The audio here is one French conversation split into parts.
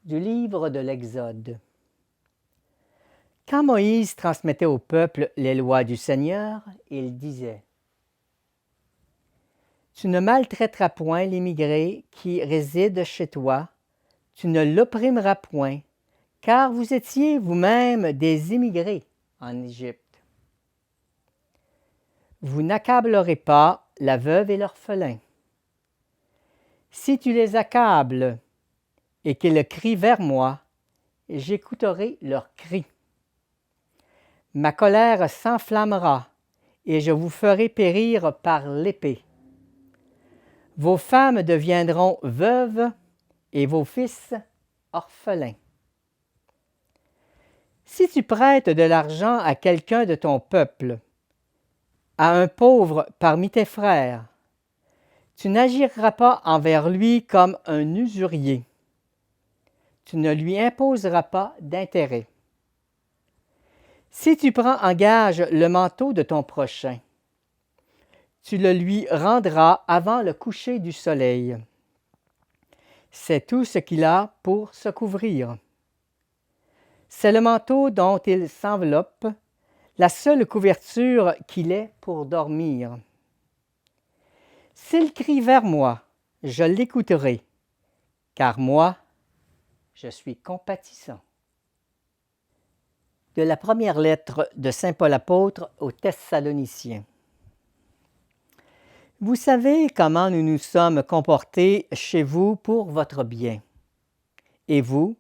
Du livre de l'Exode. Quand Moïse transmettait au peuple les lois du Seigneur, il disait: « Tu ne maltraiteras point l'immigré qui réside chez toi, tu ne l'opprimeras point, car vous étiez vous-même des immigrés en Égypte. Vous n'accablerez pas la veuve et l'orphelin. Si tu les accables et qu'ils crient vers moi, j'écouterai leurs cris. Ma colère s'enflammera, et je vous ferai périr par l'épée. Vos femmes deviendront veuves, et vos fils orphelins. Si tu prêtes de l'argent à quelqu'un de ton peuple, à un pauvre parmi tes frères, tu n'agiras pas envers lui comme un usurier. Tu ne lui imposeras pas d'intérêt. Si tu prends en gage le manteau de ton prochain, tu le lui rendras avant le coucher du soleil. C'est tout ce qu'il a pour se couvrir. C'est le manteau dont il s'enveloppe, la seule couverture qu'il ait pour dormir. S'il crie vers moi, je l'écouterai, car moi, je suis compatissant. De la première lettre de saint Paul apôtre aux Thessaloniciens. Vous savez comment nous nous sommes comportés chez vous pour votre bien. Et vous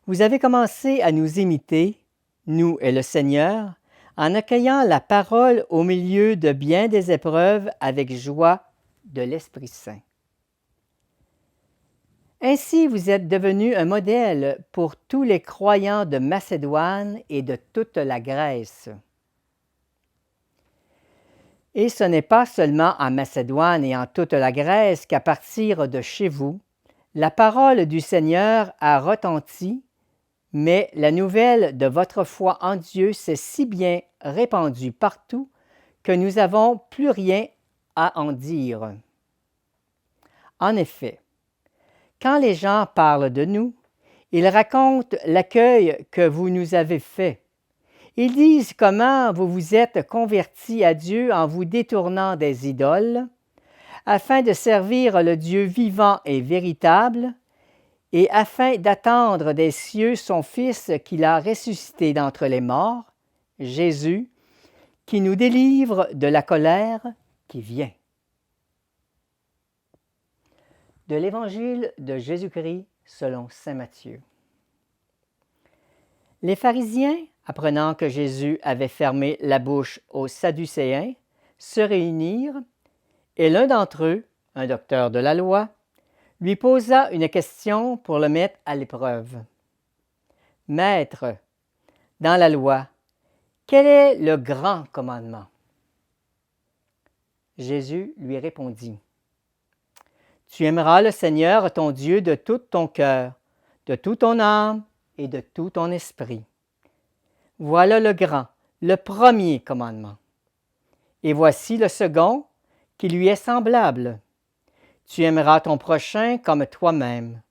avez commencé à nous imiter, nous et le Seigneur, en accueillant la parole au milieu de bien des épreuves avec joie de l'Esprit Saint. Ainsi, vous êtes devenus un modèle pour tous les croyants de Macédoine et de toute la Grèce. Et ce n'est pas seulement en Macédoine et en toute la Grèce qu'à partir de chez vous, la parole du Seigneur a retenti, mais la nouvelle de votre foi en Dieu s'est si bien répandue partout que nous n'avons plus rien à en dire. En effet, quand les gens parlent de nous, ils racontent l'accueil que vous nous avez fait. Ils disent comment vous vous êtes convertis à Dieu en vous détournant des idoles, afin de servir le Dieu vivant et véritable, et afin d'attendre des cieux son Fils qu'il a ressuscité d'entre les morts, Jésus, qui nous délivre de la colère qui vient. De l'Évangile de Jésus-Christ selon saint Matthieu. Les pharisiens, apprenant que Jésus avait fermé la bouche aux Sadducéens, se réunirent, et l'un d'entre eux, un docteur de la loi, lui posa une question pour le mettre à l'épreuve. « Maître, dans la loi, quel est le grand commandement? » Jésus lui répondit: « Tu aimeras le Seigneur ton Dieu de tout ton cœur, de toute ton âme et de tout ton esprit. Voilà le grand, le premier commandement. Et voici le second, qui lui est semblable. Tu aimeras ton prochain comme toi-même.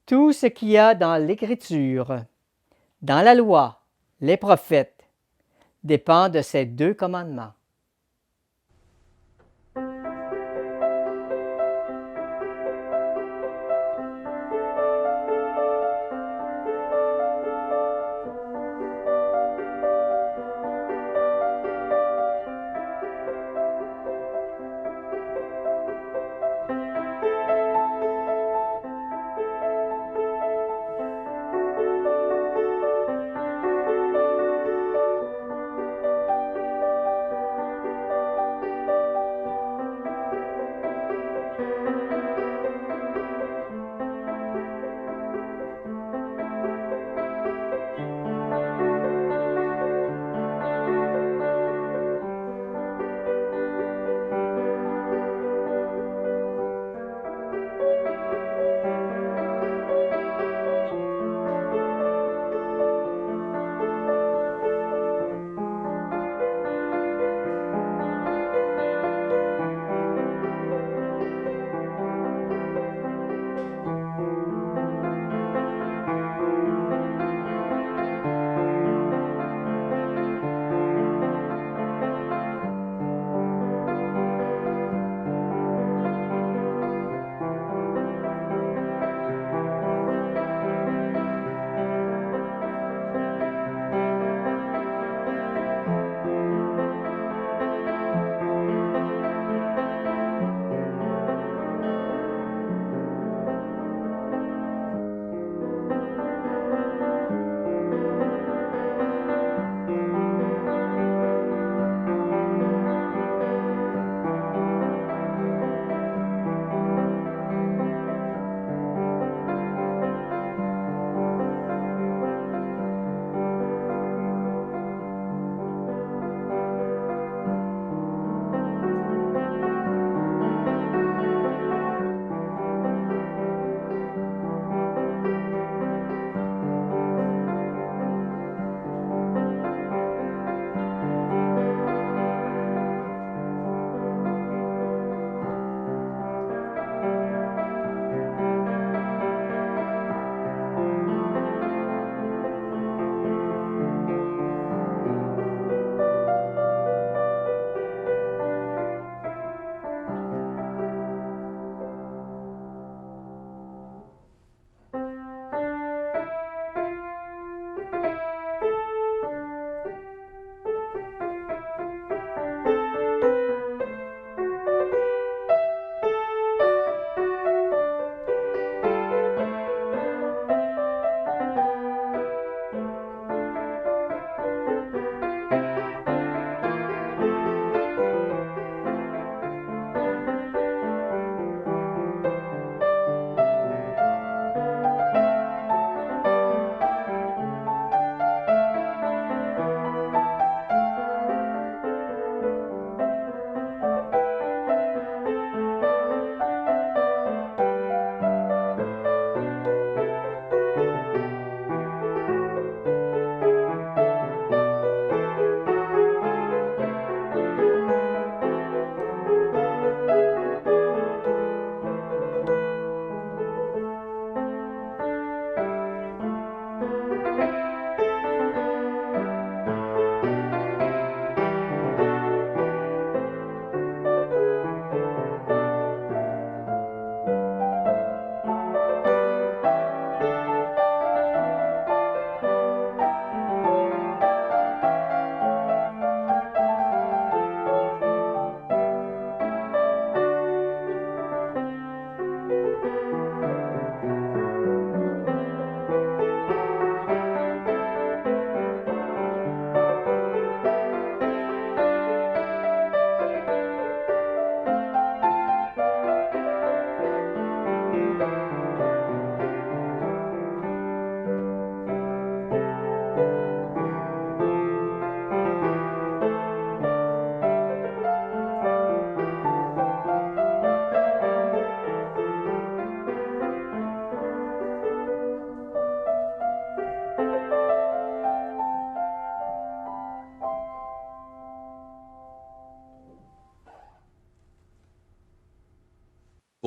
Tout ce qu'il y a dans l'Écriture, dans la loi, les prophètes, dépend de ces deux commandements. »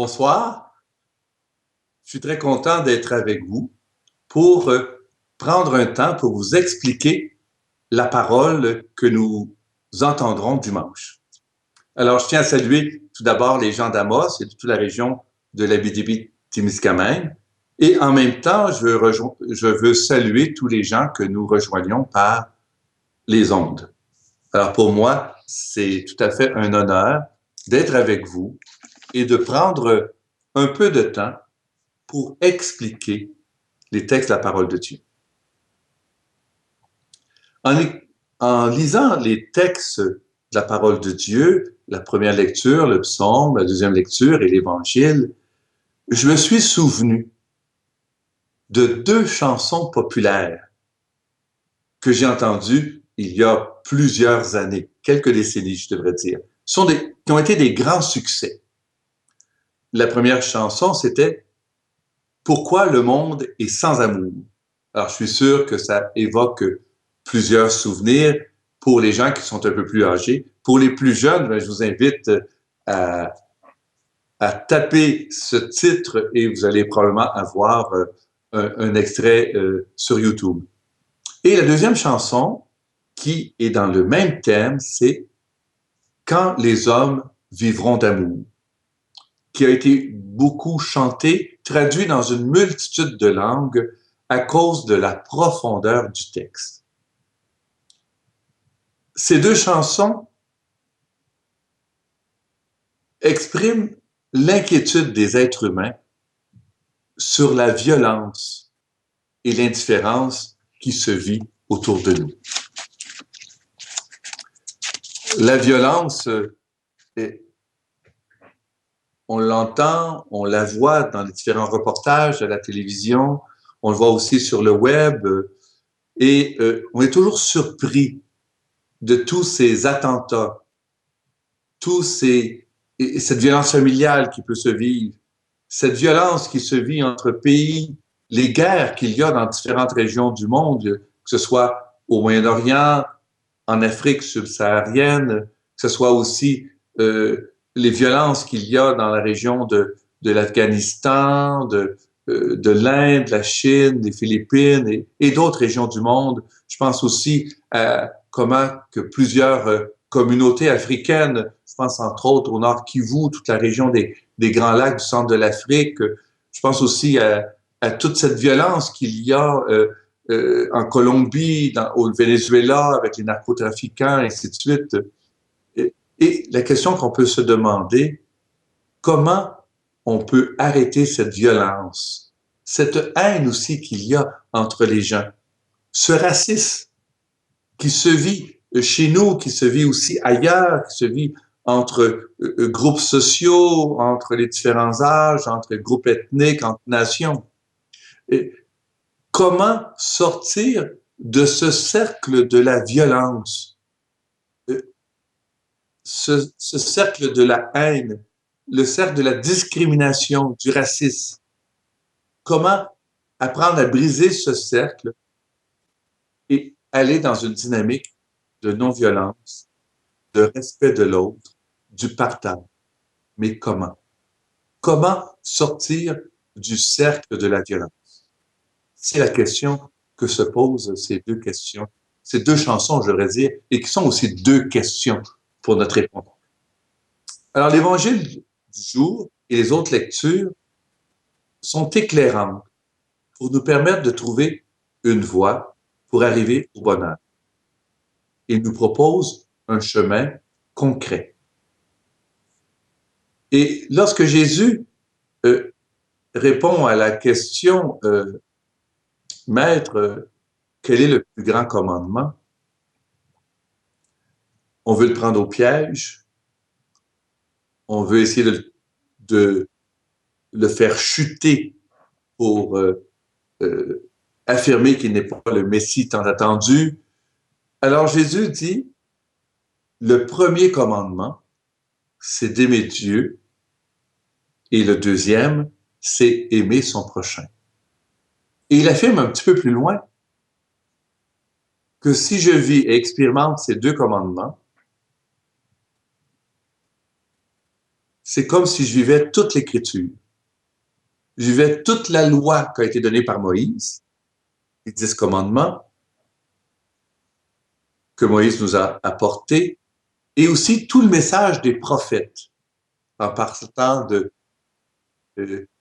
Bonsoir, je suis très content d'être avec vous pour prendre un temps pour vous expliquer la parole que nous entendrons dimanche. Alors, je tiens à saluer tout d'abord les gens d'Amos et de toute la région de l'Abitibi-Témiscamingue. Et en même temps, je veux saluer tous les gens que nous rejoignons par les ondes. Alors, pour moi, c'est tout à fait un honneur d'être avec vous et de prendre un peu de temps pour expliquer les textes de la parole de Dieu. En lisant les textes de la parole de Dieu, la première lecture, le psaume, la deuxième lecture et l'évangile, je me suis souvenu de deux chansons populaires que j'ai entendues il y a plusieurs années, quelques décennies, je devrais dire, qui ont été des grands succès. La première chanson, c'était « Pourquoi le monde est sans amour ». Alors, je suis sûr que ça évoque plusieurs souvenirs pour les gens qui sont un peu plus âgés. Pour les plus jeunes, je vous invite à, à taper ce titre et vous allez probablement avoir un extrait sur YouTube. Et la deuxième chanson, qui est dans le même thème, c'est « Quand les hommes vivront d'amour », qui a été beaucoup chanté, traduit dans une multitude de langues à cause de la profondeur du texte. Ces deux chansons expriment l'inquiétude des êtres humains sur la violence et l'indifférence qui se vit autour de nous. La violence, on l'entend, on la voit dans les différents reportages à la télévision, on le voit aussi sur le web, et on est toujours surpris de tous ces attentats, et cette violence familiale qui peut se vivre, cette violence qui se vit entre pays, les guerres qu'il y a dans différentes régions du monde, que ce soit au Moyen-Orient, en Afrique subsaharienne, que ce soit aussi les violences qu'il y a dans la région de l'Afghanistan, de l'Inde, la Chine, des Philippines et d'autres régions du monde. Je pense aussi à comment que plusieurs communautés africaines, je pense entre autres au Nord Kivu, toute la région des Grands Lacs du centre de l'Afrique. Je pense aussi à toute cette violence qu'il y a en Colombie, au Venezuela, avec les narcotrafiquants, et ainsi de suite. Et la question qu'on peut se demander, comment on peut arrêter cette violence, cette haine aussi qu'il y a entre les gens, ce racisme qui se vit chez nous, qui se vit aussi ailleurs, qui se vit entre groupes sociaux, entre les différents âges, entre groupes ethniques, entre nations. Et comment sortir de ce cercle de la violence, ce cercle de la haine, le cercle de la discrimination, du racisme? Comment apprendre à briser ce cercle et aller dans une dynamique de non-violence, de respect de l'autre, du partage? Mais comment? Comment sortir du cercle de la violence? C'est la question que se posent ces deux questions, ces deux chansons, je devrais dire, et qui sont aussi deux questions pour notre réponse. Alors, l'évangile du jour et les autres lectures sont éclairantes pour nous permettre de trouver une voie pour arriver au bonheur. Il nous propose un chemin concret. Et lorsque Jésus répond à la question « Maître, quel est le plus grand commandement? » On veut le prendre au piège. On veut essayer de le faire chuter pour affirmer qu'il n'est pas le Messie tant attendu. Alors Jésus dit, le premier commandement, c'est d'aimer Dieu, et le deuxième, c'est aimer son prochain. Et il affirme un petit peu plus loin que si je vis et expérimente ces deux commandements, c'est comme si je vivais toute l'Écriture. Je vivais toute la loi qui a été donnée par Moïse, les 10 commandements que Moïse nous a apportés, et aussi tout le message des prophètes, en partant de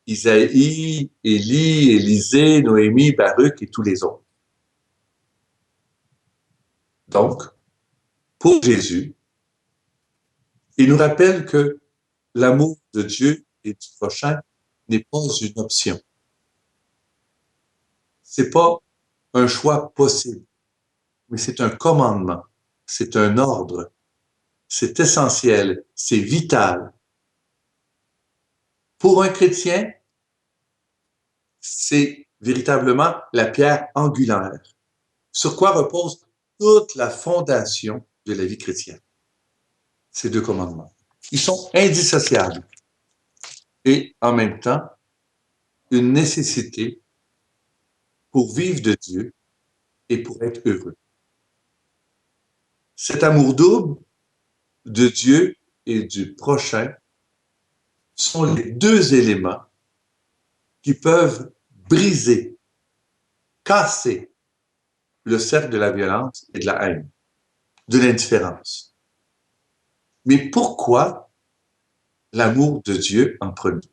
Isaïe, Élie, Élisée, Noémie, Baruch et tous les autres. Donc, pour Jésus, il nous rappelle que l'amour de Dieu et du prochain n'est pas une option. C'est pas un choix possible, mais c'est un commandement, c'est un ordre, c'est essentiel, c'est vital. Pour un chrétien, c'est véritablement la pierre angulaire, sur quoi repose toute la fondation de la vie chrétienne. Ces 2 commandements. Ils sont indissociables et en même temps une nécessité pour vivre de Dieu et pour être heureux. Cet amour double de Dieu et du prochain sont les 2 éléments qui peuvent briser, casser le cercle de la violence et de la haine, de l'indifférence. Mais pourquoi l'amour de Dieu en premier?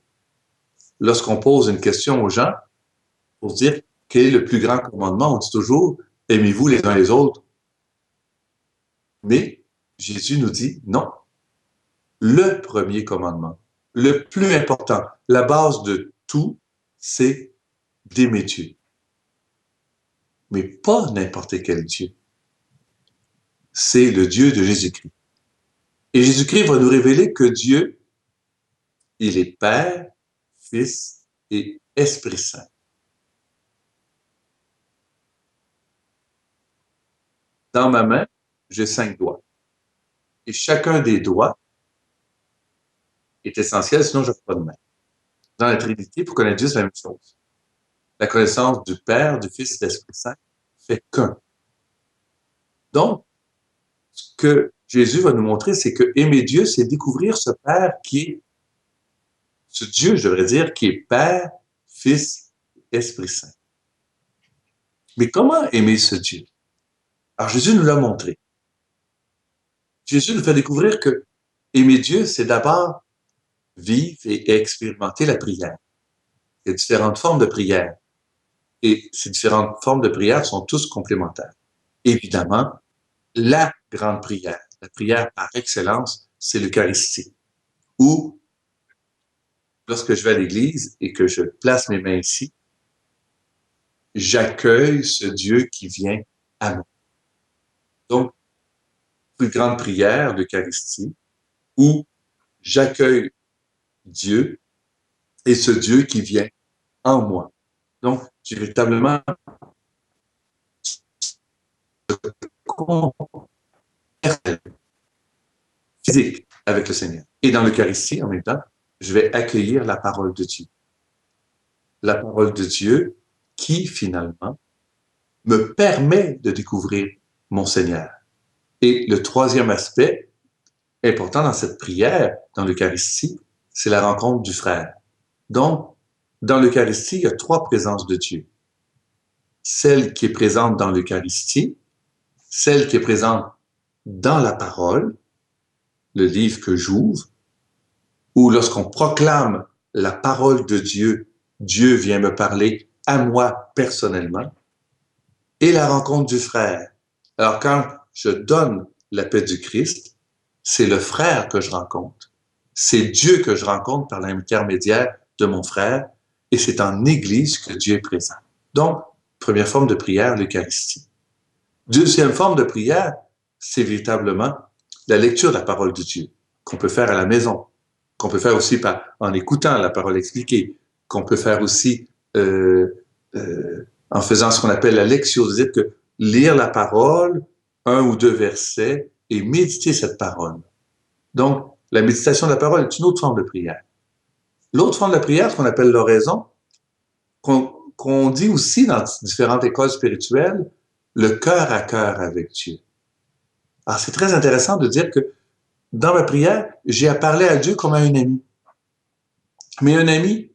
Lorsqu'on pose une question aux gens pour dire quel est le plus grand commandement, on dit toujours « aimez-vous les uns les autres ». Mais Jésus nous dit non. Le premier commandement, le plus important, la base de tout, c'est d'aimer Dieu. Mais pas n'importe quel Dieu. C'est le Dieu de Jésus-Christ. Et Jésus-Christ va nous révéler que Dieu, il est Père, Fils et Esprit Saint. Dans ma main, j'ai 5 doigts. Et chacun des doigts est essentiel, sinon je n'aurai pas de main. Dans la Trinité, pour connaître Dieu, c'est la même chose. La connaissance du Père, du Fils et de l'Esprit Saint fait qu'un. Donc, ce que Jésus va nous montrer, c'est que aimer Dieu, c'est découvrir ce Père qui est, ce Dieu, je devrais dire, qui est Père, Fils, Esprit Saint. Mais comment aimer ce Dieu? Alors, Jésus nous l'a montré. Jésus nous fait découvrir que aimer Dieu, c'est d'abord vivre et expérimenter la prière. Il y a différentes formes de prière. Et ces différentes formes de prière sont tous complémentaires. Évidemment, la grande prière, la prière par excellence, c'est l'Eucharistie. Où, lorsque je vais à l'église et que je place mes mains ici, j'accueille ce Dieu qui vient à moi. Donc, plus grande prière, l'Eucharistie, où j'accueille Dieu et ce Dieu qui vient en moi. Donc, j'ai véritablement physique avec le Seigneur. Et dans l'Eucharistie, en même temps, je vais accueillir la parole de Dieu. La parole de Dieu qui, finalement, me permet de découvrir mon Seigneur. Et le troisième aspect important dans cette prière, dans l'Eucharistie, c'est la rencontre du frère. Donc, dans l'Eucharistie, il y a 3 présences de Dieu. Celle qui est présente dans l'Eucharistie, celle qui est présente dans la parole, le livre que j'ouvre, où lorsqu'on proclame la parole de Dieu, Dieu vient me parler à moi personnellement, et la rencontre du frère. Alors quand je donne la paix du Christ, c'est le frère que je rencontre. C'est Dieu que je rencontre par l'intermédiaire de mon frère, et c'est en Église que Dieu est présent. Donc, première forme de prière, l'Eucharistie. Deuxième forme de prière, c'est véritablement la lecture de la parole de Dieu, qu'on peut faire à la maison, qu'on peut faire aussi en écoutant la parole expliquée, qu'on peut faire aussi en faisant ce qu'on appelle la lectio, c'est-à-dire que lire la parole, 1 ou 2 versets, et méditer cette parole. Donc, la méditation de la parole est une autre forme de prière. L'autre forme de prière, ce qu'on appelle l'oraison, qu'on dit aussi dans différentes écoles spirituelles, le cœur à cœur avec Dieu. Alors, c'est très intéressant de dire que dans ma prière, j'ai à parler à Dieu comme à un ami. mais un ami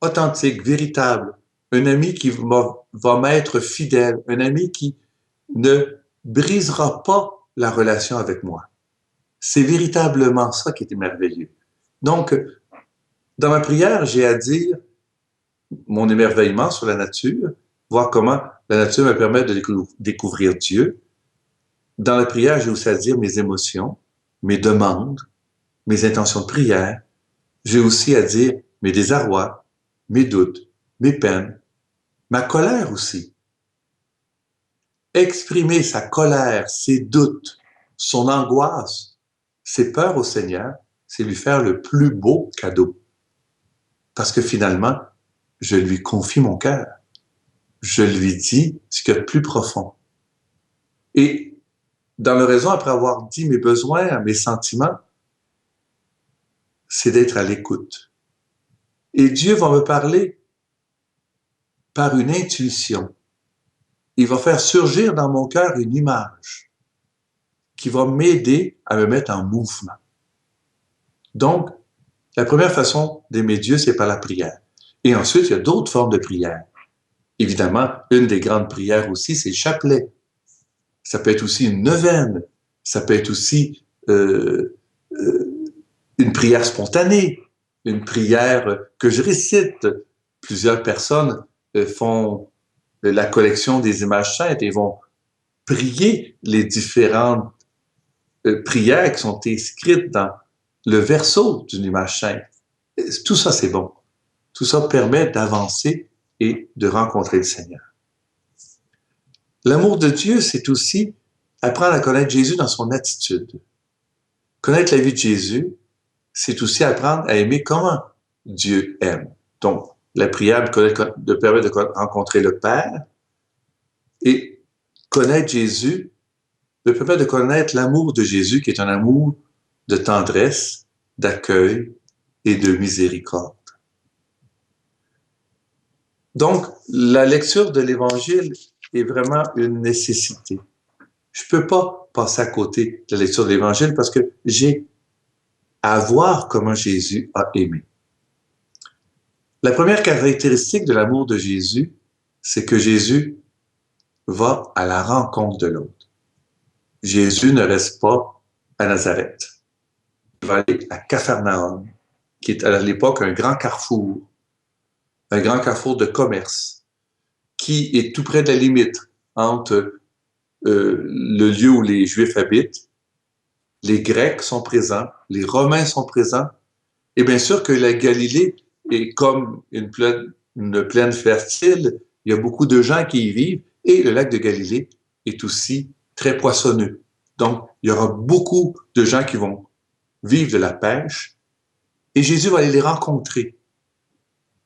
authentique, véritable, un ami qui va m'être fidèle, un ami qui ne brisera pas la relation avec moi. C'est véritablement ça qui est merveilleux. Donc, dans ma prière, j'ai à dire mon émerveillement sur la nature, voir comment la nature me permet de découvrir Dieu. Dans la prière, j'ai aussi à dire mes émotions, mes demandes, mes intentions de prière. J'ai aussi à dire mes désarrois, mes doutes, mes peines, ma colère aussi. Exprimer sa colère, ses doutes, son angoisse, ses peurs au Seigneur, c'est lui faire le plus beau cadeau. Parce que finalement, je lui confie mon cœur. Je lui dis ce qu'il y a de plus profond. Et dans l'oraison, après avoir dit mes besoins, mes sentiments, c'est d'être à l'écoute. Et Dieu va me parler par une intuition. Il va faire surgir dans mon cœur une image qui va m'aider à me mettre en mouvement. Donc, la première façon d'aimer Dieu, c'est par la prière. Et ensuite, il y a d'autres formes de prière. Évidemment, une des grandes prières aussi, c'est le chapelet. Ça peut être aussi une neuvaine. Ça peut être aussi une prière spontanée, une prière que je récite. Plusieurs personnes font la collection des images saintes et vont prier les différentes prières qui sont inscrites dans le verso d'une image sainte. Tout ça, c'est bon. Tout ça permet d'avancer et de rencontrer le Seigneur. L'amour de Dieu, c'est aussi apprendre à connaître Jésus dans son attitude. Connaître la vie de Jésus, c'est aussi apprendre à aimer comment Dieu aime. Donc, la prière me permet de rencontrer le Père et connaître Jésus me permet de connaître l'amour de Jésus qui est un amour de tendresse, d'accueil et de miséricorde. Donc, la lecture de l'Évangile est vraiment une nécessité. Je ne peux pas passer à côté de la lecture de l'Évangile parce que j'ai à voir comment Jésus a aimé. La première caractéristique de l'amour de Jésus, c'est que Jésus va à la rencontre de l'autre. Jésus ne reste pas à Nazareth. Il va aller à Capharnaüm, qui est à l'époque un grand carrefour de commerce, qui est tout près de la limite entre le lieu où les Juifs habitent, les Grecs sont présents, les Romains sont présents, et bien sûr que la Galilée est comme une plaine fertile, il y a beaucoup de gens qui y vivent, et le lac de Galilée est aussi très poissonneux. Donc, il y aura beaucoup de gens qui vont vivre de la pêche, et Jésus va aller les rencontrer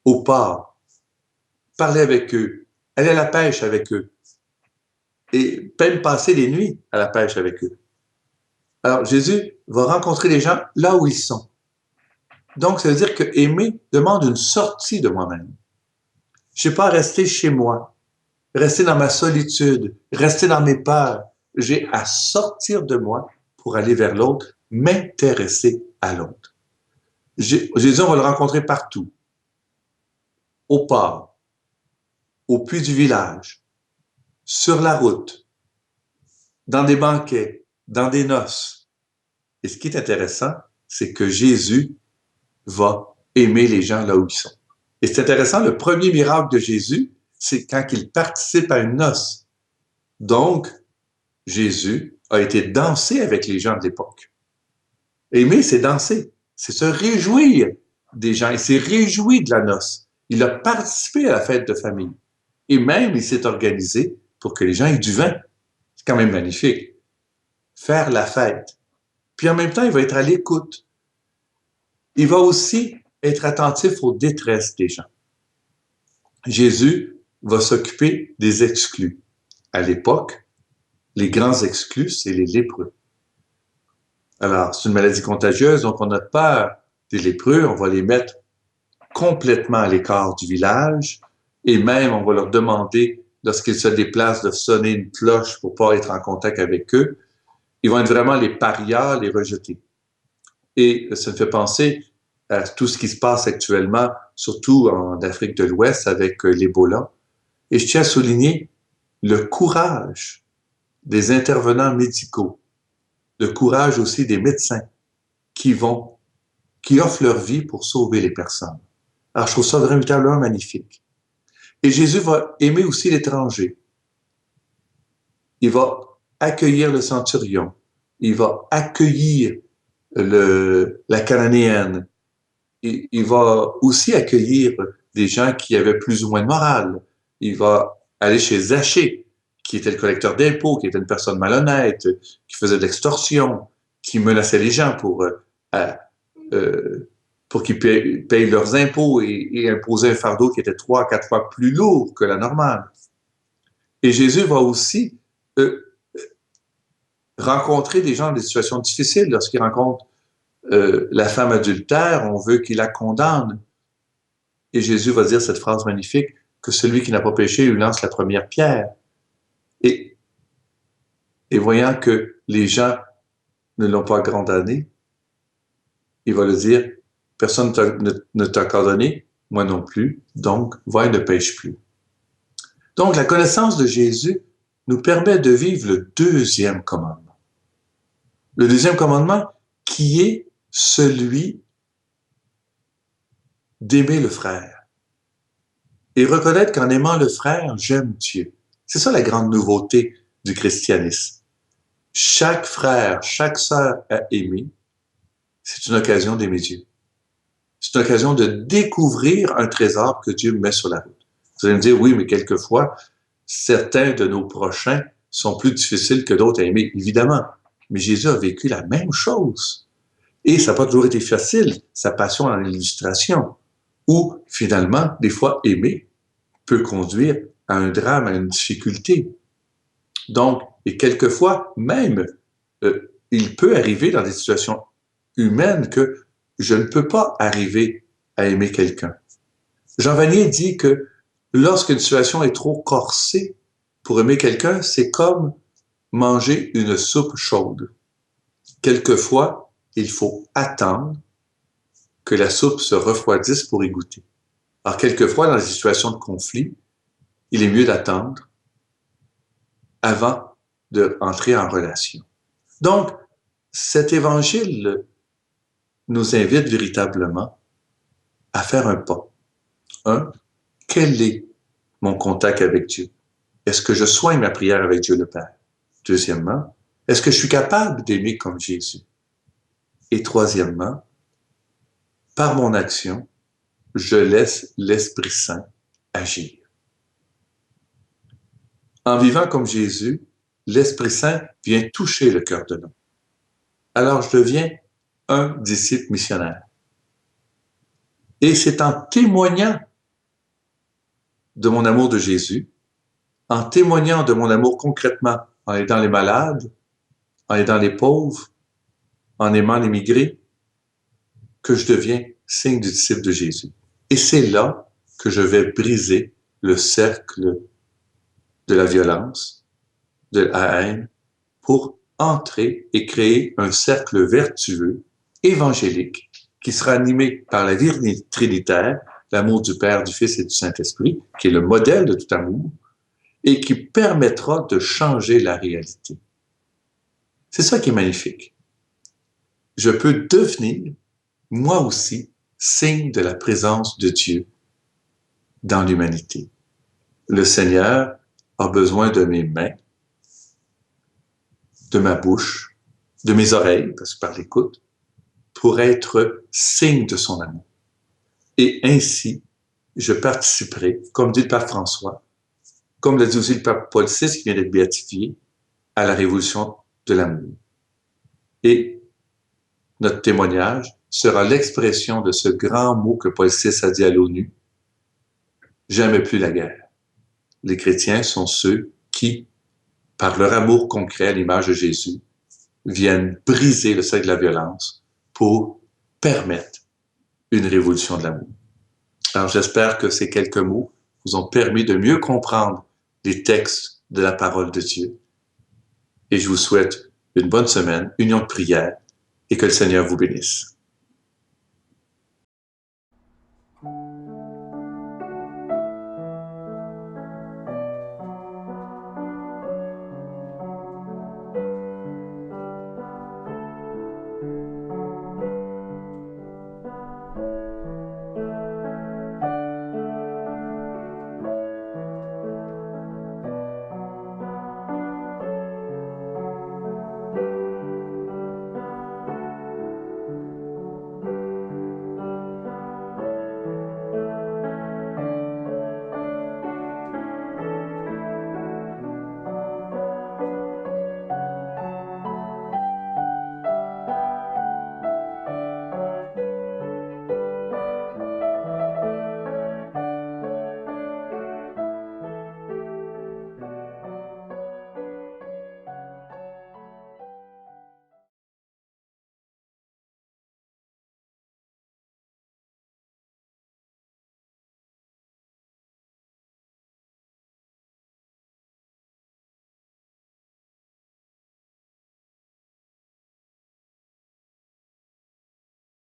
au port, parler avec eux, aller à la pêche avec eux, et même passer les nuits à la pêche avec eux. Alors, Jésus va rencontrer les gens là où ils sont. Donc, ça veut dire que aimer demande une sortie de moi-même. Je n'ai pas à rester chez moi, rester dans ma solitude, rester dans mes peurs. J'ai à sortir de moi pour aller vers l'autre, m'intéresser à l'autre. Jésus, on va le rencontrer partout. Au port, au puits du village, sur la route, dans des banquets, dans des noces. Et ce qui est intéressant, c'est que Jésus va aimer les gens là où ils sont. Et c'est intéressant, le premier miracle de Jésus, c'est quand il participe à une noce. Donc, Jésus a été danser avec les gens de l'époque. Aimer, c'est danser, c'est se réjouir des gens. Il s'est réjoui de la noce. Il a participé à la fête de famille. Et même, il s'est organisé pour que les gens aient du vin. C'est quand même magnifique. Faire la fête. Puis en même temps, il va être à l'écoute. Il va aussi être attentif aux détresses des gens. Jésus va s'occuper des exclus. À l'époque, les grands exclus, c'est les lépreux. Alors, c'est une maladie contagieuse, donc on a peur des lépreux, on va les mettre complètement à l'écart du village, et même on va leur demander, lorsqu'ils se déplacent, de sonner une cloche pour pas être en contact avec eux. Ils vont être vraiment les parias, les rejetés. Et ça me fait penser, à tout ce qui se passe actuellement, surtout en Afrique de l'Ouest avec l'Ebola. Et je tiens à souligner le courage des intervenants médicaux, le courage aussi des médecins qui offrent leur vie pour sauver les personnes. Alors, je trouve ça véritablement magnifique. Et Jésus va aimer aussi l'étranger. Il va accueillir le centurion. Il va accueillir la cananéenne. Il va aussi accueillir des gens qui avaient plus ou moins de morale. Il va aller chez Zachée, qui était le collecteur d'impôts, qui était une personne malhonnête, qui faisait de l'extorsion, qui menaçait les gens pour qu'ils payent leurs impôts et imposait un fardeau qui était 3 à 4 fois plus lourd que la normale. Et Jésus va aussi rencontrer des gens dans des situations difficiles. Lorsqu'il rencontre la femme adultère, on veut qu'il la condamne. Et Jésus va dire cette phrase magnifique, que celui qui n'a pas péché lui lance la première pierre. Et voyant que les gens ne l'ont pas condamné, il va le dire, personne ne t'a condamné, moi non plus, donc va et ne pêche plus. Donc la connaissance de Jésus nous permet de vivre le deuxième commandement. Le deuxième commandement qui est celui d'aimer le frère. Et reconnaître qu'en aimant le frère, j'aime Dieu. C'est ça la grande nouveauté du christianisme. Chaque frère, chaque sœur à aimer, c'est une occasion d'aimer Dieu. C'est une occasion de découvrir un trésor que Dieu met sur la route. Vous allez me dire, oui, mais quelquefois, certains de nos prochains sont plus difficiles que d'autres à aimer, évidemment. Mais Jésus a vécu la même chose. Et ça n'a pas toujours été facile, sa passion en illustration, où finalement, des fois, aimer peut conduire à un drame, à une difficulté. Donc, et quelquefois, même, il peut arriver dans des situations humaines que je ne peux pas arriver à aimer quelqu'un. Jean Vanier dit que lorsqu'une situation est trop corsée pour aimer quelqu'un, c'est comme manger une soupe chaude. Quelquefois, il faut attendre que la soupe se refroidisse pour y goûter. Alors, quelquefois, dans les situations de conflit, il est mieux d'attendre avant d'entrer en relation. Donc, cet évangile nous invite véritablement à faire un pas. Quel est mon contact avec Dieu? Est-ce que je soigne ma prière avec Dieu le Père? Deuxièmement, est-ce que je suis capable d'aimer comme Jésus? Et troisièmement, par mon action, je laisse l'Esprit Saint agir. En vivant comme Jésus, l'Esprit Saint vient toucher le cœur de l'homme. Alors je deviens un disciple missionnaire. Et c'est en témoignant de mon amour de Jésus, en témoignant de mon amour concrètement, en aidant les malades, en aidant les pauvres, en aimant les migrés, que je deviens signe du disciple de Jésus. Et c'est là que je vais briser le cercle de la violence, de la haine, pour entrer et créer un cercle vertueux, évangélique, qui sera animé par la vie trinitaire, l'amour du Père, du Fils et du Saint-Esprit, qui est le modèle de tout amour, et qui permettra de changer la réalité. C'est ça qui est magnifique. Je peux devenir, moi aussi, signe de la présence de Dieu dans l'humanité. Le Seigneur a besoin de mes mains, de ma bouche, de mes oreilles, parce que par l'écoute, pour être signe de son amour. Et ainsi, je participerai, comme dit le Pape François, comme l'a dit aussi le Pape Paul VI, qui vient d'être béatifié, à la révolution de l'amour. Et notre témoignage sera l'expression de ce grand mot que Paul VI a dit à l'ONU, « Jamais plus la guerre ». Les chrétiens sont ceux qui, par leur amour concret à l'image de Jésus, viennent briser le cercle de la violence pour permettre une révolution de l'amour. Alors j'espère que ces quelques mots vous ont permis de mieux comprendre les textes de la parole de Dieu. Et je vous souhaite une bonne semaine, union de prière, et que le Seigneur vous bénisse.